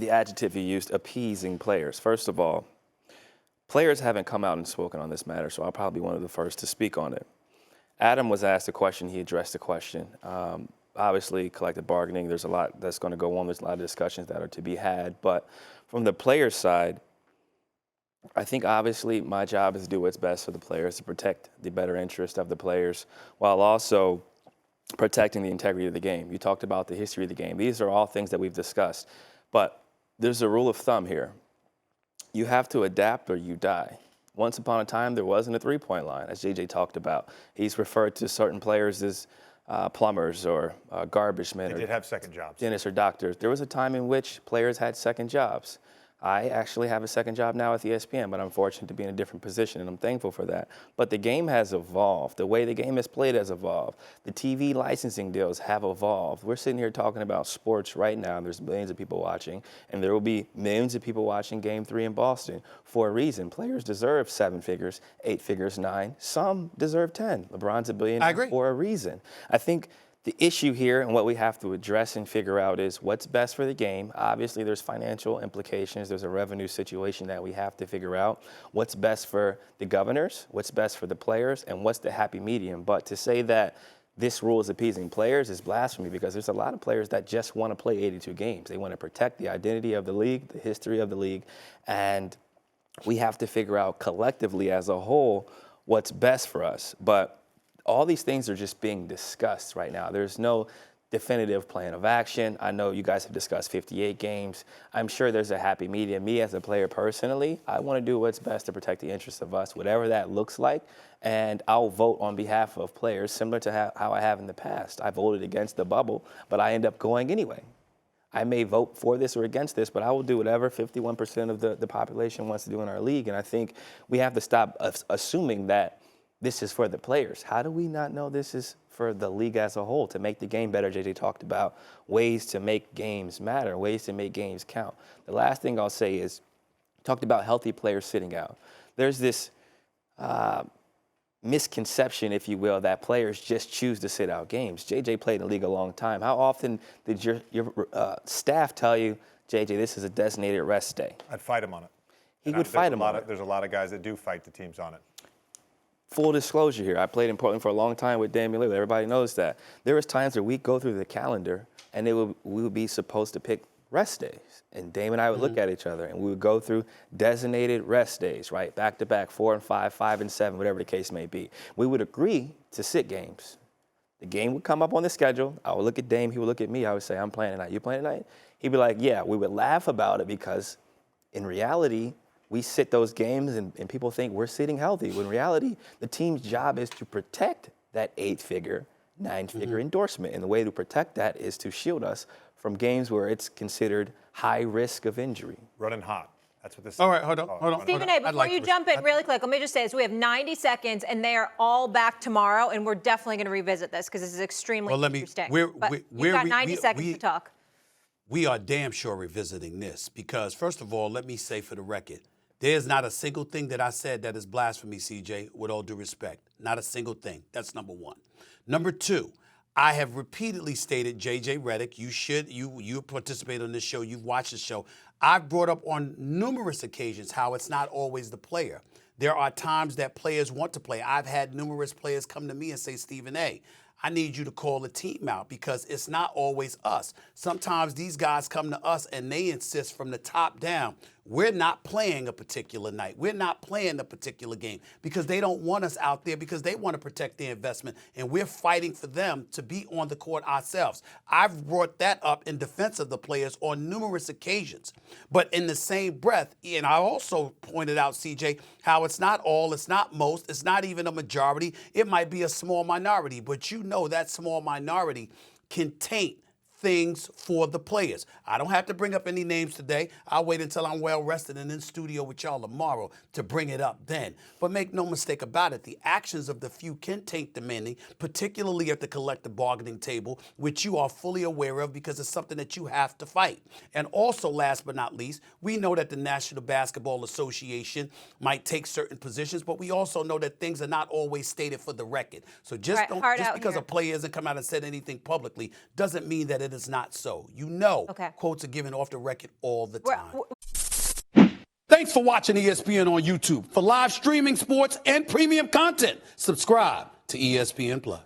the adjective you used, appeasing players. First of all, players haven't come out and spoken on this matter, so I'll probably be one of the first to speak on it. Adam was asked a question. He addressed the question. Obviously, collective bargaining, there's a lot that's going to go on. There's a lot of discussions that are to be had. But from the players' side, I think obviously my job is to do what's best for the players, to protect the better interest of the players, while also protecting the integrity of the game. You talked about the history of the game. These are all things that we've discussed. But there's a rule of thumb here. You have to adapt or you die. Once upon a time, there wasn't a three-point line, as JJ talked about. He's referred to certain players as plumbers or garbage men. They did have second jobs. Dentists or doctors. There was a time in which players had second jobs. I actually have a second job now with ESPN, but I'm fortunate to be in a different position, and I'm thankful for that. But the game has evolved. The way the game is played has evolved. The TV licensing deals have evolved. We're sitting here talking about sports right now. There's millions of people watching, and there will be millions of people watching Game 3 in Boston for a reason. Players deserve 7 figures, 8 figures, 9. Some deserve 10. LeBron's a billionaire for a reason. I think the issue here and what we have to address and figure out is what's best for the game. Obviously, there's financial implications. There's a revenue situation that we have to figure out. What's best for the governors, what's best for the players, and what's the happy medium. But to say that this rule is appeasing players is blasphemy, because there's a lot of players that just want to play 82 games. They want to protect the identity of the league, the history of the league, and we have to figure out collectively as a whole what's best for us. But all these things are just being discussed right now. There's no definitive plan of action. I know you guys have discussed 58 games. I'm sure there's a happy medium. Me as a player personally, I want to do what's best to protect the interests of us, whatever that looks like, and I'll vote on behalf of players similar to how I have in the past. I voted against the bubble, but I end up going anyway. I may vote for this or against this, but I will do whatever 51% of the population wants to do in our league, and I think we have to stop assuming that this is for the players. How do we not know this is for the league as a whole, to make the game better? JJ talked about ways to make games matter, ways to make games count. The last thing I'll say is, talked about healthy players sitting out. There's this misconception, if you will, that players just choose to sit out games. JJ played in the league a long time. How often did your staff tell you, JJ, this is a designated rest day? I'd fight him on it. He would fight him on it. There's a lot of guys that do fight the teams on it. Full disclosure here, I played in Portland for a long time with Damian Lillard. Everybody knows that. There was times where we'd go through the calendar and we would be supposed to pick rest days. And Dame and I would look at each other and we would go through designated rest days, right? Back to back, 4 and 5, 5 and 7, whatever the case may be. We would agree to sit games. The game would come up on the schedule. I would look at Dame, he would look at me. I would say, I'm playing tonight. You playing tonight? He'd be like, yeah. We would laugh about it because in reality, we sit those games and people think we're sitting healthy. When in reality, the team's job is to protect that 8-figure, 9-figure endorsement. And the way to protect that is to shield us from games where it's considered high risk of injury. Running hot. That's what this is. All right, hold on. Stephen A., before you jump in really quick, let me just say this. We have 90 seconds, and they are all back tomorrow, and we're definitely going to revisit this because this is extremely interesting. You've got 90 seconds to talk. We are damn sure revisiting this because, first of all, let me say for the record, there's not a single thing that I said that is blasphemy, CJ, with all due respect. Not a single thing. That's number one. Number two, I have repeatedly stated, JJ Redick, you participate on this show, you've watched the show. I've brought up on numerous occasions how it's not always the player. There are times that players want to play. I've had numerous players come to me and say, Stephen A., I need you to call the team out because it's not always us. Sometimes these guys come to us and they insist from the top down, we're not playing a particular night. We're not playing a particular game because they don't want us out there because they want to protect their investment, and we're fighting for them to be on the court ourselves. I've brought that up in defense of the players on numerous occasions. But in the same breath, and I also pointed out, CJ, how it's not all, it's not most, it's not even a majority. It might be a small minority, but you know that small minority can taint things for the players. I don't have to bring up any names today. I'll wait until I'm well rested and in studio with y'all tomorrow to bring it up then. But make no mistake about it, the actions of the few can taint the many, particularly at the collective bargaining table, which you are fully aware of because it's something that you have to fight. And also, last but not least, we know that the National Basketball Association might take certain positions, but we also know that things are not always stated for the record. So just because a player hasn't come out and said anything publicly doesn't mean that it it is not so. You know, quotes are given off the record all the time. Thanks for watching ESPN on YouTube. For live streaming, sports, and premium content, subscribe to ESPN+.